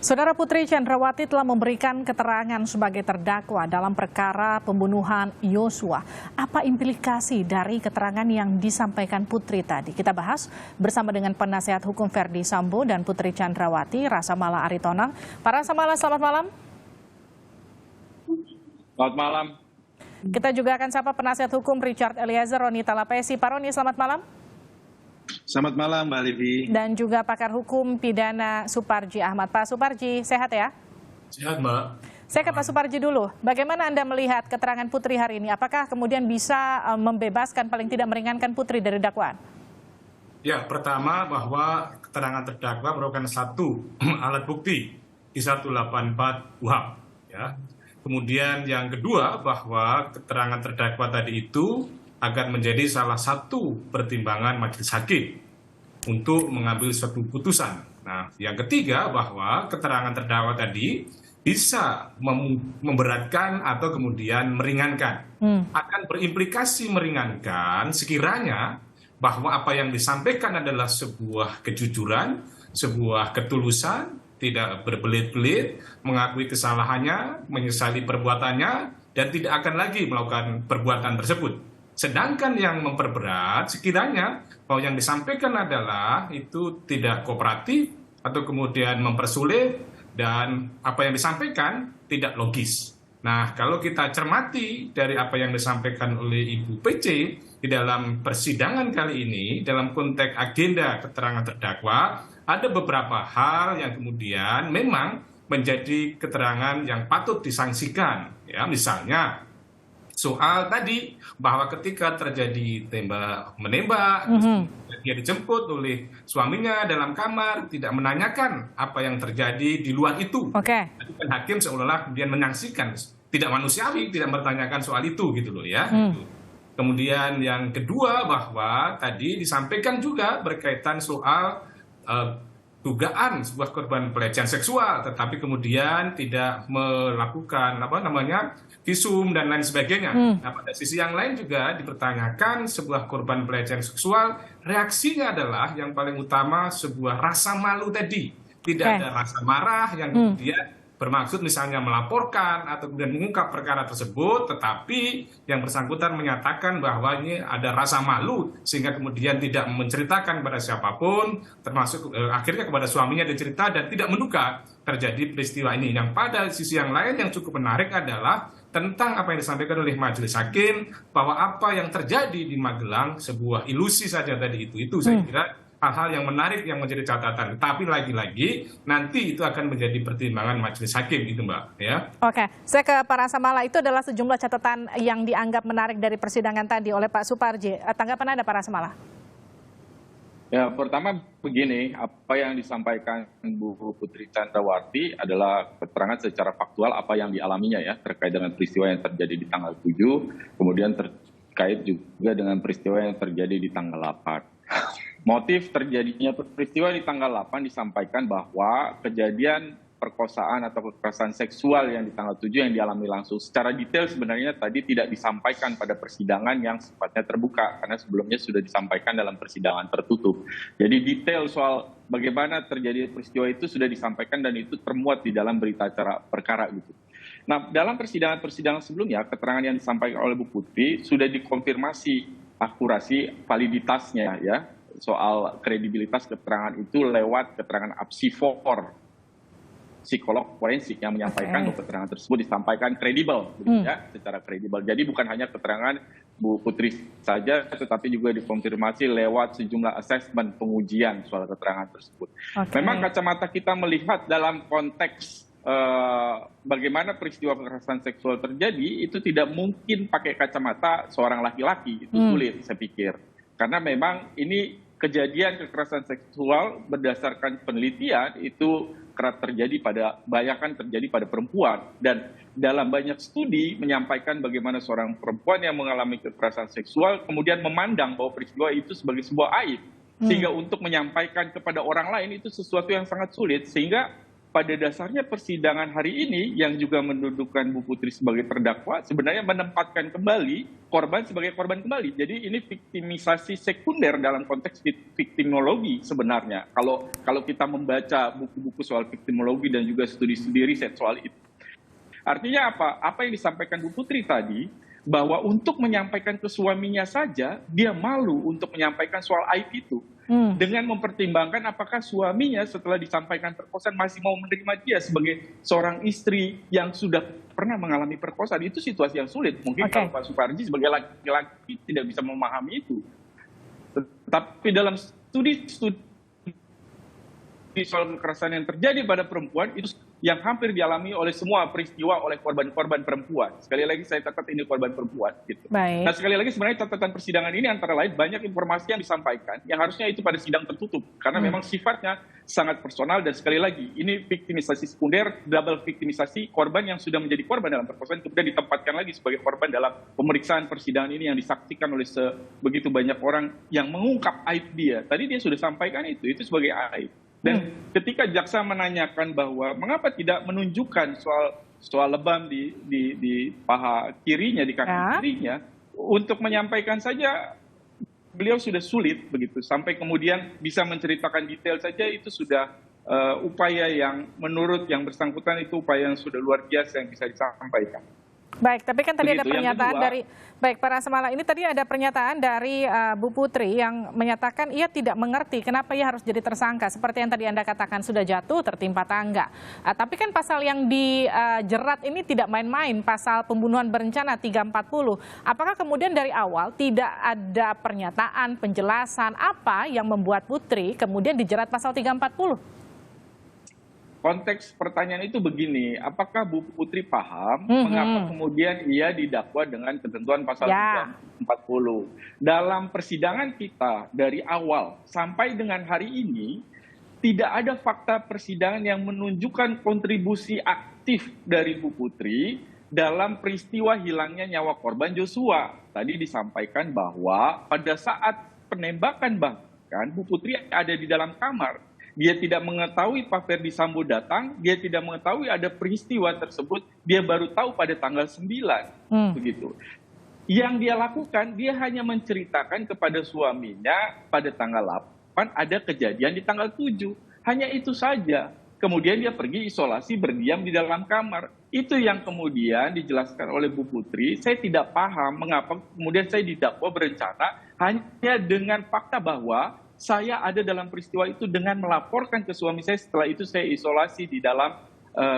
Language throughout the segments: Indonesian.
Saudara Putri Chandrawati telah memberikan keterangan sebagai terdakwa dalam perkara pembunuhan Yosua. Apa implikasi dari keterangan yang disampaikan Putri tadi? Kita bahas bersama dengan penasihat hukum Ferdi Sambo dan Putri Chandrawati, Rasamala Aritonang. Pak Rasamala, selamat malam. Selamat malam. Kita juga akan sapa penasihat hukum Richard Eliezer Roni Talapesi. Pak Roni, selamat malam. Selamat malam, Mbak Livi. Dan juga pakar hukum pidana Suparji Ahmad. Pak Suparji, sehat ya? Sehat, Mbak. Saya ke Pak Suparji dulu. Bagaimana Anda melihat keterangan Putri hari ini? Apakah kemudian bisa membebaskan, paling tidak meringankan Putri dari dakwaan? Ya, pertama bahwa keterangan terdakwa merupakan satu alat bukti di 184 KUHP. Ya. Kemudian yang kedua bahwa keterangan terdakwa tadi itu akan menjadi salah satu pertimbangan majelis hakim untuk mengambil suatu putusan. Nah, yang ketiga bahwa keterangan terdakwa tadi bisa memberatkan atau kemudian meringankan. Akan berimplikasi meringankan sekiranya bahwa apa yang disampaikan adalah sebuah kejujuran, sebuah ketulusan, tidak berbelit-belit, mengakui kesalahannya, menyesali perbuatannya, dan tidak akan lagi melakukan perbuatan tersebut. Sedangkan yang memperberat sekiranya bahwa yang disampaikan adalah itu tidak kooperatif atau kemudian mempersulit dan apa yang disampaikan tidak logis. Nah, kalau kita cermati dari apa yang disampaikan oleh Ibu PC di dalam persidangan kali ini, dalam konteks agenda keterangan terdakwa, ada beberapa hal yang kemudian memang menjadi keterangan yang patut disangsikan. Ya, misalnya soal tadi bahwa ketika terjadi tembak-menembak, dia dijemput oleh suaminya dalam kamar, tidak menanyakan apa yang terjadi di luar itu. Tadi kan hakim seolah-olah kemudian menyaksikan, tidak manusiawi, tidak bertanyakan soal itu gitu loh ya. Kemudian yang kedua bahwa tadi disampaikan juga berkaitan soal dugaan sebuah korban pelecehan seksual, tetapi kemudian tidak melakukan visum dan lain sebagainya. Nah, pada sisi yang lain juga dipertanyakan sebuah korban pelecehan seksual, reaksinya adalah yang paling utama sebuah rasa malu tadi. Tidak ada rasa marah yang kemudian bermaksud misalnya melaporkan atau kemudian mengungkap perkara tersebut, tetapi yang bersangkutan menyatakan bahwa ini ada rasa malu sehingga kemudian tidak menceritakan kepada siapapun, termasuk akhirnya kepada suaminya dicerita dan tidak menduga terjadi peristiwa ini. Yang pada sisi yang lain yang cukup menarik adalah tentang apa yang disampaikan oleh majelis hakim bahwa apa yang terjadi di Magelang sebuah ilusi saja tadi itu saya kira hal-hal yang menarik yang menjadi catatan. Tapi lagi-lagi nanti itu akan menjadi pertimbangan majelis hakim itu, Mbak. Ya. Oke, saya ke Pak Rasamala. Itu adalah sejumlah catatan yang dianggap menarik dari persidangan tadi oleh Pak Suparji. Tanggapan Anda, Pak Rasamala? Ya, pertama begini, apa yang disampaikan Bu Putri Chandrawati adalah keterangan secara faktual apa yang dialaminya ya terkait dengan peristiwa yang terjadi di tanggal 7, kemudian terkait juga dengan peristiwa yang terjadi di tanggal 8. Motif terjadinya peristiwa di tanggal 8 disampaikan bahwa kejadian perkosaan atau kekerasan seksual yang di tanggal 7 yang dialami langsung secara detail sebenarnya tadi tidak disampaikan pada persidangan yang sifatnya terbuka karena sebelumnya sudah disampaikan dalam persidangan tertutup. Jadi detail soal bagaimana terjadi peristiwa itu sudah disampaikan dan itu termuat di dalam berita acara perkara gitu. Nah, dalam persidangan sebelumnya keterangan yang disampaikan oleh Bu Putri sudah dikonfirmasi akurasi validitasnya ya soal kredibilitas keterangan itu lewat keterangan apsifor psikolog forensik yang menyampaikan bahwa keterangan tersebut disampaikan kredibel, ya, secara kredibel. Jadi bukan hanya keterangan Bu Putri saja, tetapi juga dikonfirmasi lewat sejumlah asesmen pengujian soal keterangan tersebut. Memang kacamata kita melihat dalam konteks bagaimana peristiwa kekerasan seksual terjadi itu tidak mungkin pakai kacamata seorang laki-laki, itu sulit saya pikir. Karena memang ini kejadian kekerasan seksual berdasarkan penelitian itu kerap terjadi banyakan terjadi pada perempuan, dan dalam banyak studi menyampaikan bagaimana seorang perempuan yang mengalami kekerasan seksual kemudian memandang bahwa peristiwa itu sebagai sebuah aib, sehingga untuk menyampaikan kepada orang lain itu sesuatu yang sangat sulit, sehingga pada dasarnya persidangan hari ini yang juga mendudukan Bu Putri sebagai terdakwa sebenarnya menempatkan kembali korban sebagai korban kembali. Jadi ini viktimisasi sekunder dalam konteks viktimologi sebenarnya. Kalau kita membaca buku-buku soal viktimologi dan juga studi-studi riset soal itu. Artinya apa? Apa yang disampaikan Bu Putri tadi, bahwa untuk menyampaikan ke suaminya saja, dia malu untuk menyampaikan soal aib itu. Dengan mempertimbangkan apakah suaminya setelah disampaikan perkosaan masih mau menerima dia sebagai seorang istri yang sudah pernah mengalami perkosaan. Itu situasi yang sulit. Mungkin kalau Pak Suparji sebagai laki-laki tidak bisa memahami itu. Tapi dalam studi soal kekerasan yang terjadi pada perempuan itu yang hampir dialami oleh semua peristiwa oleh korban-korban perempuan. Sekali lagi saya catat ini korban perempuan. Gitu. Baik. Nah sekali lagi sebenarnya catatan persidangan ini antara lain banyak informasi yang disampaikan yang harusnya itu pada sidang tertutup. Karena memang sifatnya sangat personal dan sekali lagi ini viktimisasi sekunder, double viktimisasi korban yang sudah menjadi korban dalam perkosaan kemudian ditempatkan lagi sebagai korban dalam pemeriksaan persidangan ini yang disaksikan oleh begitu banyak orang yang mengungkap aib dia. Tadi dia sudah sampaikan itu sebagai aib. Dan ketika jaksa menanyakan bahwa mengapa tidak menunjukkan soal lebam di paha kirinya, di kaki kirinya, untuk menyampaikan saja beliau sudah sulit begitu. Sampai kemudian bisa menceritakan detail saja itu sudah upaya yang menurut yang bersangkutan itu upaya yang sudah luar biasa yang bisa disampaikan. Baik, tapi kan tadi ada pernyataan kedua, dari, baik Pak Rasamala, ini tadi ada pernyataan dari Bu Putri yang menyatakan ia tidak mengerti kenapa ia harus jadi tersangka. Seperti yang tadi Anda katakan sudah jatuh tertimpa tangga. Tapi kan pasal yang dijerat ini tidak main-main, pasal pembunuhan berencana 340. Apakah kemudian dari awal tidak ada pernyataan, penjelasan apa yang membuat Putri kemudian dijerat pasal 340? Konteks pertanyaan itu begini, apakah Bu Putri paham mengapa kemudian ia didakwa dengan ketentuan pasal 340? Dalam persidangan kita dari awal sampai dengan hari ini, tidak ada fakta persidangan yang menunjukkan kontribusi aktif dari Bu Putri dalam peristiwa hilangnya nyawa korban Joshua. Tadi disampaikan bahwa pada saat penembakan bahkan Bu Putri ada di dalam kamar. Dia tidak mengetahui Pak Ferdi Sambo datang, dia tidak mengetahui ada peristiwa tersebut, dia baru tahu pada tanggal 9. Begitu. Yang dia lakukan, dia hanya menceritakan kepada suaminya pada tanggal 8 ada kejadian di tanggal 7. Hanya itu saja. Kemudian dia pergi isolasi berdiam di dalam kamar. Itu yang kemudian dijelaskan oleh Bu Putri, saya tidak paham mengapa kemudian saya didakwa berencana hanya dengan fakta bahwa saya ada dalam peristiwa itu dengan melaporkan ke suami saya, setelah itu saya isolasi di dalam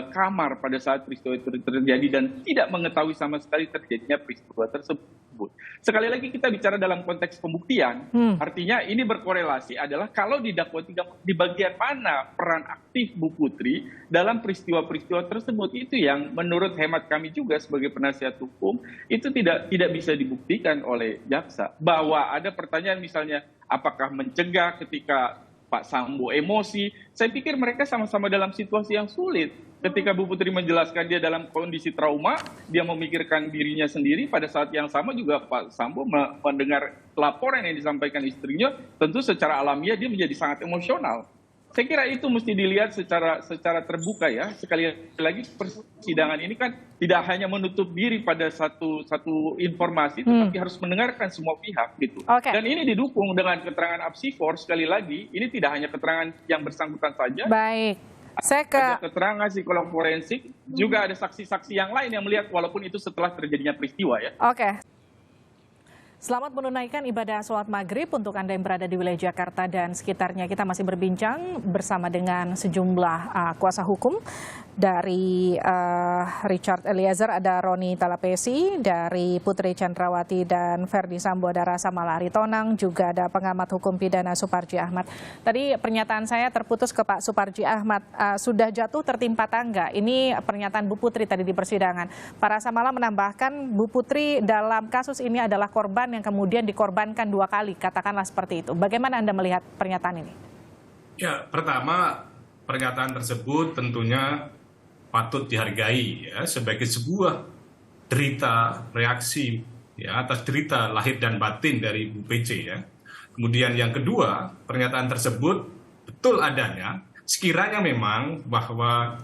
kamar pada saat peristiwa itu terjadi dan tidak mengetahui sama sekali terjadinya peristiwa tersebut. Sekali lagi kita bicara dalam konteks pembuktian, artinya ini berkorelasi adalah kalau didakwa di bagian mana peran aktif Bu Putri dalam peristiwa-peristiwa tersebut, itu yang menurut hemat kami juga sebagai penasihat hukum itu tidak bisa dibuktikan oleh jaksa. Bahwa ada pertanyaan misalnya apakah mencegah ketika Pak Sambo emosi, saya pikir mereka sama-sama dalam situasi yang sulit. Ketika Bu Putri menjelaskan dia dalam kondisi trauma, dia memikirkan dirinya sendiri, pada saat yang sama juga Pak Sambo mendengar laporan yang disampaikan istrinya, tentu secara alamiah dia menjadi sangat emosional. Saya kira itu mesti dilihat secara terbuka ya. Sekali lagi persidangan ini kan tidak hanya menutup diri pada satu informasi, tetapi harus mendengarkan semua pihak gitu. Dan ini didukung dengan keterangan apsifor. Sekali lagi, ini tidak hanya keterangan yang bersangkutan saja. Baik. Ada keterangan psikolog forensik, juga ada saksi-saksi yang lain yang melihat walaupun itu setelah terjadinya peristiwa ya. Selamat menunaikan ibadah sholat maghrib untuk Anda yang berada di wilayah Jakarta dan sekitarnya. Kita masih berbincang bersama dengan sejumlah kuasa hukum. Dari Richard Eliezer ada Roni Talapesi, dari Putri Chandrawati dan Ferdi Sambo ada Rasamala Aritonang, juga ada pengamat hukum pidana Suparji Ahmad. Tadi pernyataan saya terputus ke Pak Suparji Ahmad, sudah jatuh tertimpa tangga. Ini pernyataan Bu Putri tadi di persidangan. Pak Rasamala menambahkan Bu Putri dalam kasus ini adalah korban yang kemudian dikorbankan 2 kali, katakanlah seperti itu. Bagaimana Anda melihat pernyataan ini? Ya, pertama pernyataan tersebut tentunya patut dihargai ya sebagai sebuah derita reaksi ya atas derita lahir dan batin dari Bu PC ya. Kemudian yang kedua, pernyataan tersebut betul adanya sekiranya memang bahwa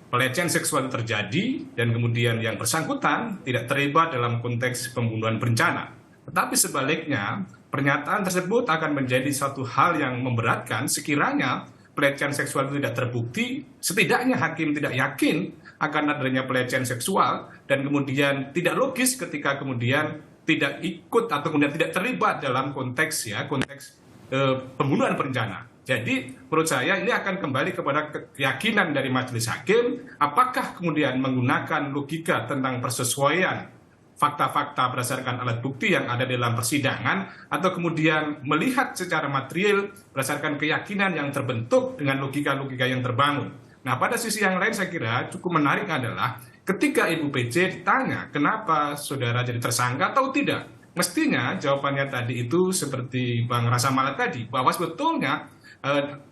pelecehan seksual terjadi dan kemudian yang bersangkutan tidak terlibat dalam konteks pembunuhan berencana. Tetapi sebaliknya, pernyataan tersebut akan menjadi satu hal yang memberatkan sekiranya pelecehan seksual itu tidak terbukti, setidaknya hakim tidak yakin akan adanya pelecehan seksual dan kemudian tidak logis ketika kemudian tidak ikut atau kemudian tidak terlibat dalam konteks pembunuhan berencana. Jadi menurut saya ini akan kembali kepada keyakinan dari majelis hakim apakah kemudian menggunakan logika tentang persesuaian fakta-fakta berdasarkan alat bukti yang ada dalam persidangan atau kemudian melihat secara material berdasarkan keyakinan yang terbentuk dengan logika-logika yang terbangun. Nah, pada sisi yang lain saya kira cukup menarik adalah ketika Ibu PC ditanya kenapa saudara jadi tersangka atau tidak. Mestinya jawabannya tadi itu seperti Bang Rasa Mala tadi, bahwa sebetulnya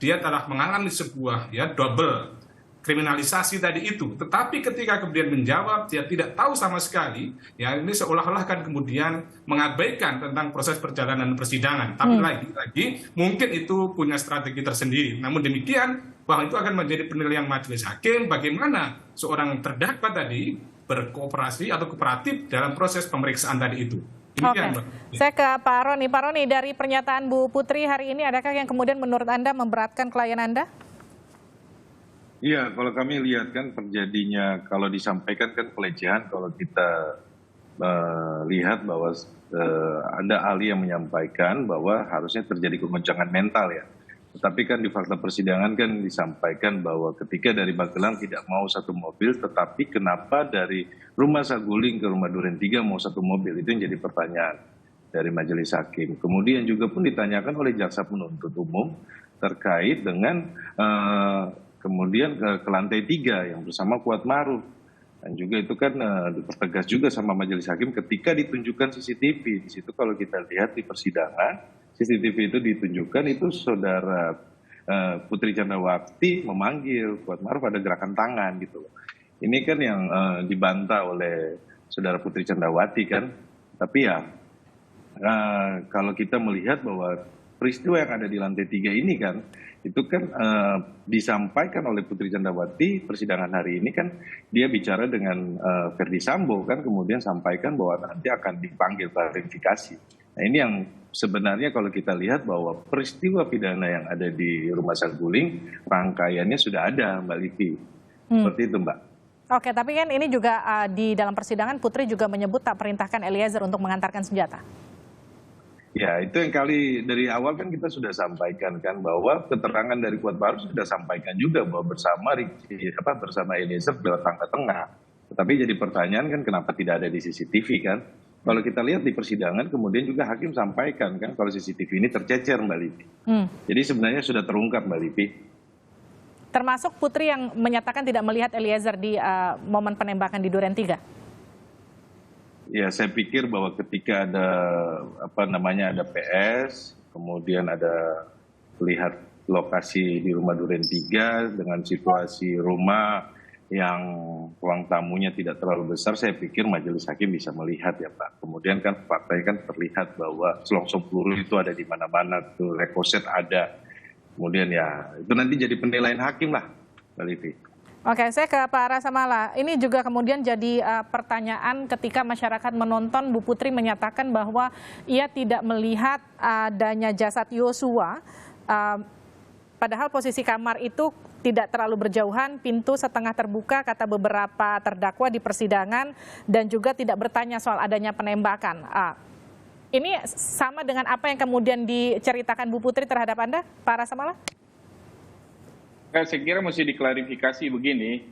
dia telah mengalami sebuah double kriminalisasi tadi itu. Tetapi ketika kemudian menjawab, dia tidak tahu sama sekali, ini seolah-olah kan kemudian mengabaikan tentang proses perjalanan persidangan. Tapi lagi-lagi mungkin itu punya strategi tersendiri. Namun demikian, bahwa itu akan menjadi penilaian majelis hakim bagaimana seorang terdakwa tadi berkooperasi atau kooperatif dalam proses pemeriksaan tadi itu. Oke, saya ke Pak Roni. Pak Roni, dari pernyataan Bu Putri hari ini, adakah yang kemudian menurut Anda memberatkan klien Anda? Iya, kalau kami lihat kan terjadinya, kalau disampaikan kan pelecehan, kalau kita lihat bahwa ada ahli yang menyampaikan bahwa harusnya terjadi kegoncangan mental ya. Tetapi kan di fakta persidangan kan disampaikan bahwa ketika dari Magelang tidak mau satu mobil, tetapi kenapa dari rumah Saguling ke rumah Duren 3 mau satu mobil, itu yang jadi pertanyaan dari majelis hakim. Kemudian juga pun ditanyakan oleh jaksa penuntut umum terkait dengan kemudian ke lantai 3 yang bersama Kuat Maruf. Dan juga itu kan dipertegas juga sama majelis hakim ketika ditunjukkan CCTV. Di situ kalau kita lihat di persidangan, CCTV itu ditunjukkan itu saudara Putri Candrawati memanggil Kuat Maruf, ada gerakan tangan gitu loh. Ini kan yang dibantah oleh saudara Putri Candrawati kan. Tapi ya kalau kita melihat bahwa peristiwa yang ada di lantai 3 ini kan, itu kan disampaikan oleh Putri Candrawati persidangan hari ini kan, dia bicara dengan Ferdi Sambo kan, kemudian sampaikan bahwa nanti akan dipanggil klarifikasi. Nah ini yang sebenarnya kalau kita lihat bahwa peristiwa pidana yang ada di rumah Saguling rangkaiannya sudah ada, Mbak Livi. Seperti itu, Mbak. Oke, tapi kan ini juga di dalam persidangan Putri juga menyebut tak perintahkan Eliezer untuk mengantarkan senjata. Ya, itu yang kali dari awal kan kita sudah sampaikan kan, bahwa keterangan dari Kuat Maruf sudah sampaikan juga bahwa bersama Eliezer datang ke tengah. Tetapi jadi pertanyaan kan kenapa tidak ada di CCTV kan? Kalau kita lihat di persidangan kemudian juga hakim sampaikan kan kalau CCTV ini tercecer, Mbak Livi. Jadi sebenarnya sudah terungkap, Mbak Livi. Termasuk Putri yang menyatakan tidak melihat Eliezer di momen penembakan di Duren 3. Ya, saya pikir bahwa ketika ada ada PS, kemudian ada lihat lokasi di rumah Duren 3 dengan situasi rumah yang ruang tamunya tidak terlalu besar, saya pikir majelis hakim bisa melihat ya Pak. Kemudian kan faktanya kan terlihat bahwa selongsong peluru itu ada di mana-mana, tuh rekoset ada. Kemudian ya itu nanti jadi penilaian hakim lah, Mbak Livi. Oke, saya ke Pak Rasa Mala. Ini juga kemudian jadi pertanyaan ketika masyarakat menonton Bu Putri menyatakan bahwa ia tidak melihat adanya jasad Yosua, padahal posisi kamar itu tidak terlalu berjauhan, pintu setengah terbuka, kata beberapa terdakwa di persidangan, dan juga tidak bertanya soal adanya penembakan. Ini sama dengan apa yang kemudian diceritakan Bu Putri terhadap Anda, Pak Rasa Mala? Saya kira mesti diklarifikasi begini,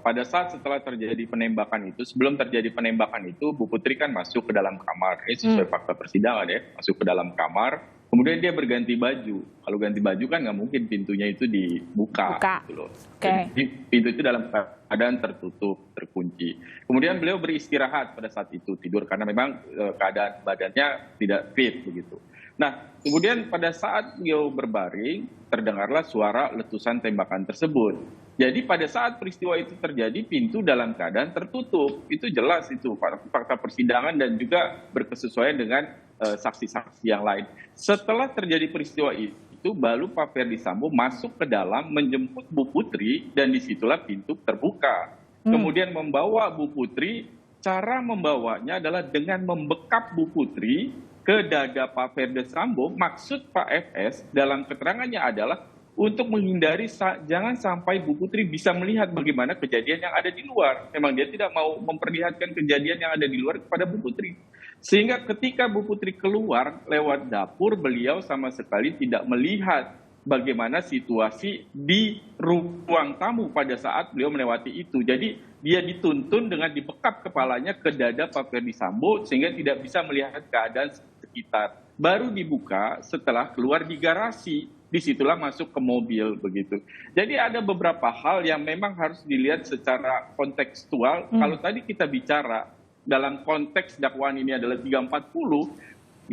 pada saat setelah terjadi penembakan itu, sebelum terjadi penembakan itu, Bu Putri kan masuk ke dalam kamar, sesuai fakta persidangan ya, masuk ke dalam kamar, kemudian dia berganti baju. Kalau ganti baju kan nggak mungkin pintunya itu dibuka. Gitu loh. Jadi pintu itu dalam keadaan tertutup, terkunci. Kemudian beliau beristirahat pada saat itu, tidur karena memang keadaan badannya tidak fit begitu. Nah, kemudian pada saat beliau berbaring, terdengarlah suara letusan tembakan tersebut. Jadi pada saat peristiwa itu terjadi, pintu dalam keadaan tertutup. Itu jelas itu fakta persidangan dan juga berkesesuaian dengan saksi-saksi yang lain. Setelah terjadi peristiwa itu, itu baru Pak Ferdi Sambo masuk ke dalam menjemput Bu Putri dan disitulah pintu terbuka. Kemudian membawa Bu Putri, cara membawanya adalah dengan membekap Bu Putri ke dada Pak Ferdi Sambo. Maksud Pak FS dalam keterangannya adalah untuk menghindari jangan sampai Bu Putri bisa melihat bagaimana kejadian yang ada di luar. Memang dia tidak mau memperlihatkan kejadian yang ada di luar kepada Bu Putri. Sehingga ketika Bu Putri keluar lewat dapur, beliau sama sekali tidak melihat bagaimana situasi di ruang tamu pada saat beliau melewati itu. Jadi dia dituntun dengan dibekap kepalanya ke dada Pak Ferdi Sambo sehingga tidak bisa melihat keadaan sekitar. Baru dibuka setelah keluar di garasi. Disitulah masuk ke mobil begitu. Jadi ada beberapa hal yang memang harus dilihat secara kontekstual. Kalau tadi kita bicara dalam konteks dakwaan ini adalah 340,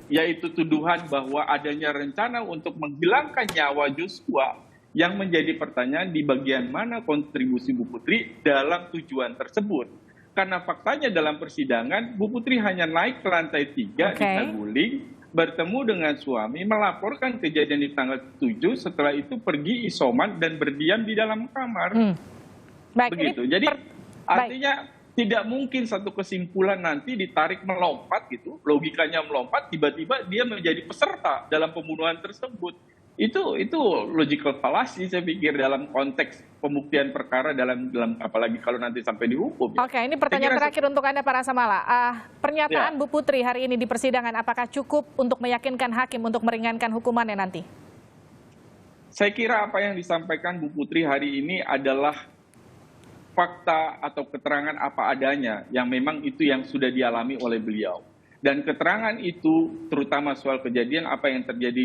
yaitu tuduhan bahwa adanya rencana untuk menghilangkan nyawa Joshua, yang menjadi pertanyaan di bagian mana kontribusi Bu Putri dalam tujuan tersebut. Karena faktanya dalam persidangan Bu Putri hanya naik ke lantai 3 di Saguling, bertemu dengan suami, melaporkan kejadian di tanggal 7, setelah itu pergi isoman dan berdiam di dalam kamar. Begitu. Jadi artinya tidak mungkin satu kesimpulan nanti ditarik melompat gitu, logikanya melompat, tiba-tiba dia menjadi peserta dalam pembunuhan tersebut. Itu logical fallacy saya pikir dalam konteks pembuktian perkara dalam apalagi kalau nanti sampai dihukum. Oke, ini pertanyaan terakhir untuk Anda Pak Rasamala. Pernyataan Bu Putri hari ini di persidangan apakah cukup untuk meyakinkan hakim untuk meringankan hukumannya nanti? Saya kira apa yang disampaikan Bu Putri hari ini adalah fakta atau keterangan apa adanya yang memang itu yang sudah dialami oleh beliau. Dan keterangan itu terutama soal kejadian apa yang terjadi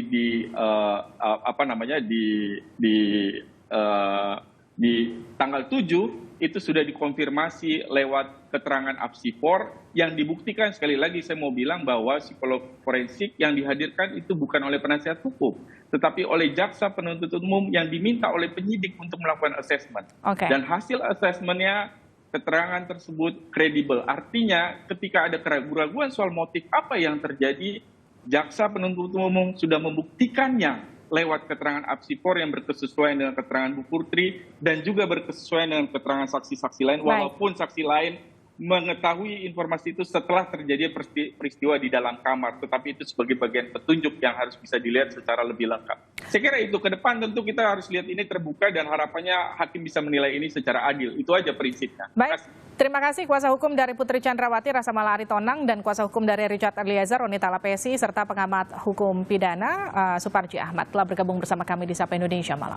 di tanggal 7 itu sudah dikonfirmasi lewat keterangan apsifor yang dibuktikan. Sekali lagi saya mau bilang bahwa psikolog forensik yang dihadirkan itu bukan oleh penasihat hukum, tetapi oleh jaksa penuntut umum yang diminta oleh penyidik untuk melakukan assessment. Dan hasil assessmentnya, keterangan tersebut kredibel. Artinya ketika ada keraguan-keraguan soal motif apa yang terjadi, jaksa penuntut umum sudah membuktikannya lewat keterangan apsifor yang berkesesuaian dengan keterangan Bu Putri dan juga berkesesuaian dengan keterangan saksi-saksi lain, walaupun saksi lain mengetahui informasi itu setelah terjadi peristiwa di dalam kamar, tetapi itu sebagai bagian petunjuk yang harus bisa dilihat secara lebih lengkap. Saya kira itu ke depan tentu kita harus lihat ini terbuka dan harapannya hakim bisa menilai ini secara adil. Itu aja prinsipnya. Baik, terima kasih kuasa hukum dari Putri Chandrawati Rasamala Aritonang dan kuasa hukum dari Richard Eliezer Ronita Lapesi serta pengamat hukum pidana Suparji Ahmad telah bergabung bersama kami di Sapa Indonesia Malam.